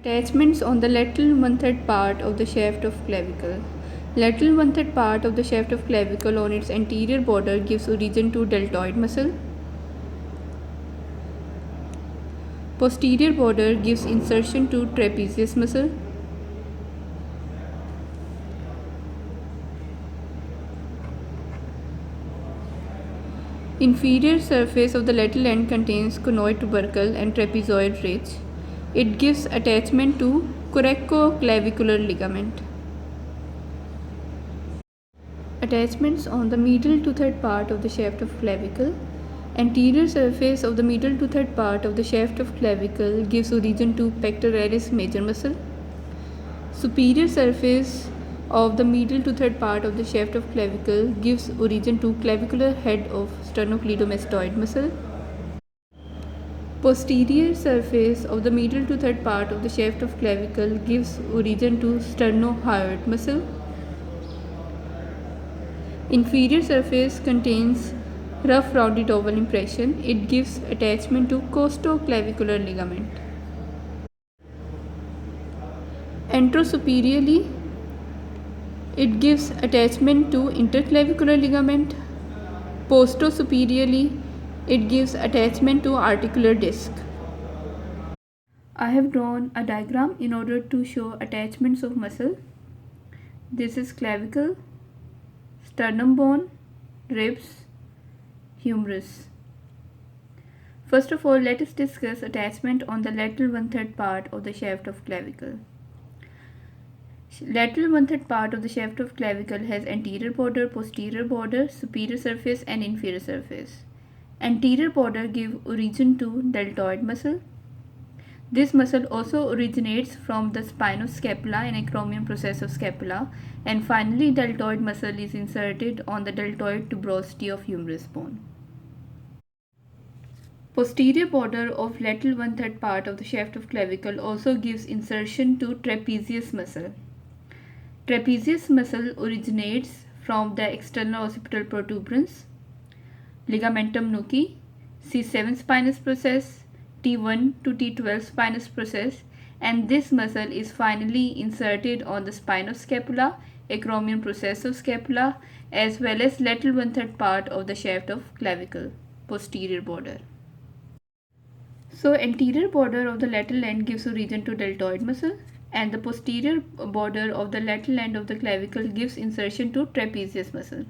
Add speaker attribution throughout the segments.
Speaker 1: Attachments on the lateral one-third part of the shaft of clavicle. Lateral one-third part of the shaft of clavicle on its anterior border gives origin to deltoid muscle. Posterior border gives insertion to trapezius muscle. Inferior surface of the lateral end contains conoid tubercle and trapezoid ridge. It gives attachment to coracoclavicular ligament. Attachments on the medial to third part of the shaft of clavicle. Anterior surface of the medial to third part of the shaft of clavicle gives origin to pectoralis major muscle. Superior surface of the medial to third part of the shaft of clavicle gives origin to clavicular head of sternocleidomastoid muscle. Posterior surface of the medial to third part of the shaft of clavicle gives origin to sternohyoid muscle. Inferior surface contains rough rounded oval impression. It gives attachment to costoclavicular ligament. Anterosuperiorly, it gives attachment to interclavicular ligament. Postosuperiorly, it gives attachment to articular disc. I have drawn a diagram in order to show attachments of muscle. This is clavicle, sternum bone, ribs, humerus. First of all, let us discuss attachment on the lateral one-third part of the shaft of clavicle. Lateral one-third part of the shaft of clavicle has anterior border, posterior border, superior surface and inferior surface. Anterior border gives origin to deltoid muscle. This muscle also originates from the spinoscapula and acromion process of scapula, and finally deltoid muscle is inserted on the deltoid tuberosity of humerus bone. Posterior border of lateral one-third part of the shaft of clavicle also gives insertion to trapezius muscle. Trapezius muscle originates from the external occipital protuberance, ligamentum nuchae, C7 spinous process, T1 to T12 spinous process, and this muscle is finally inserted on the spinoscapula, acromion process of scapula, as well as lateral one-third part of the shaft of clavicle, posterior border. So anterior border of the lateral end gives origin to deltoid muscle, and the posterior border of the lateral end of the clavicle gives insertion to trapezius muscle.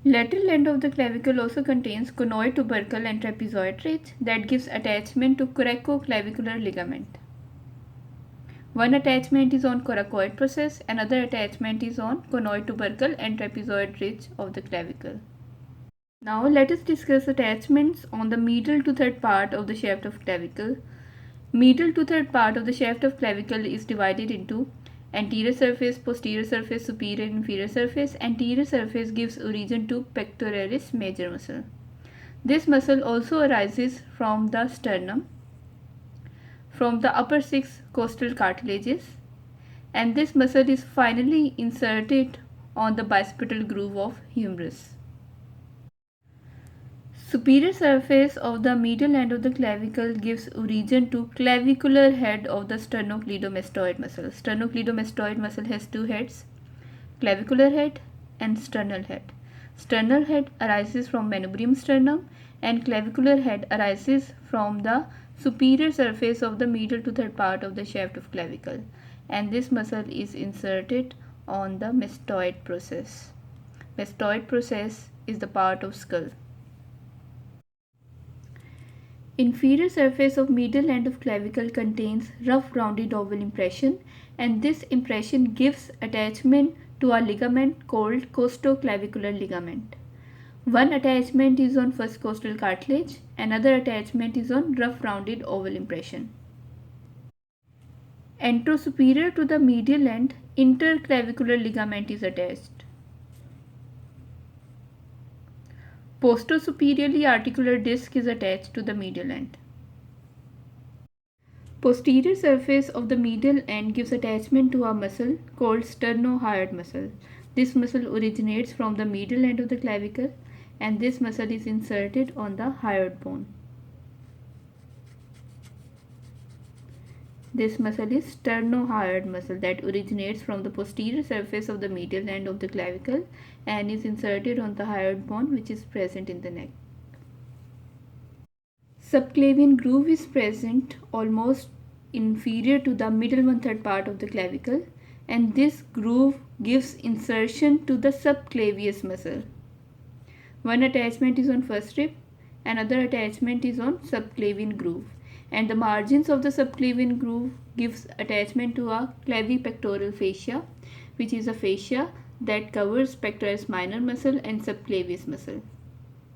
Speaker 1: Lateral end of the clavicle also contains conoid tubercle and trapezoid ridge that gives attachment to coracoclavicular ligament. One attachment is on coracoid process, another attachment is on conoid tubercle and trapezoid ridge of the clavicle. Now let us discuss attachments on the medial to third part of the shaft of clavicle. Medial to third part of the shaft of clavicle is divided into anterior surface, posterior surface, superior and inferior surface. Anterior surface gives origin to pectoralis major muscle. This muscle also arises from the sternum, from the upper 6 costal cartilages, and this muscle is finally inserted on the bicipital groove of humerus. Superior surface of the medial end of the clavicle gives origin to clavicular head of the sternocleidomastoid muscle. Sternocleidomastoid muscle has two heads, clavicular head and sternal head. Sternal head arises from manubrium sternum and clavicular head arises from the superior surface of the medial to third part of the shaft of clavicle, and this muscle is inserted on the mastoid process. Mastoid process is the part of skull. Inferior surface of medial end of clavicle contains rough rounded oval impression, and this impression gives attachment to a ligament called costoclavicular ligament. One attachment is on first costal cartilage, another attachment is on rough rounded oval impression. Anterosuperior to the medial end, interclavicular ligament is attached. Postosuperiorly, articular disc is attached to the medial end. Posterior surface of the medial end gives attachment to a muscle called sternohyoid muscle. This muscle originates from the medial end of the clavicle, and this muscle is inserted on the hyoid bone. This muscle is sternohyoid muscle that originates from the posterior surface of the medial end of the clavicle and is inserted on the hyoid bone which is present in the neck. Subclavian groove is present almost inferior to the middle 1/3 part of the clavicle, and this groove gives insertion to the subclavius muscle. One attachment is on first rib, another attachment is on subclavian groove, and the margins of the subclavian groove gives attachment to a clavipectoral fascia, which is a fascia that covers pectoralis minor muscle and subclavius muscle.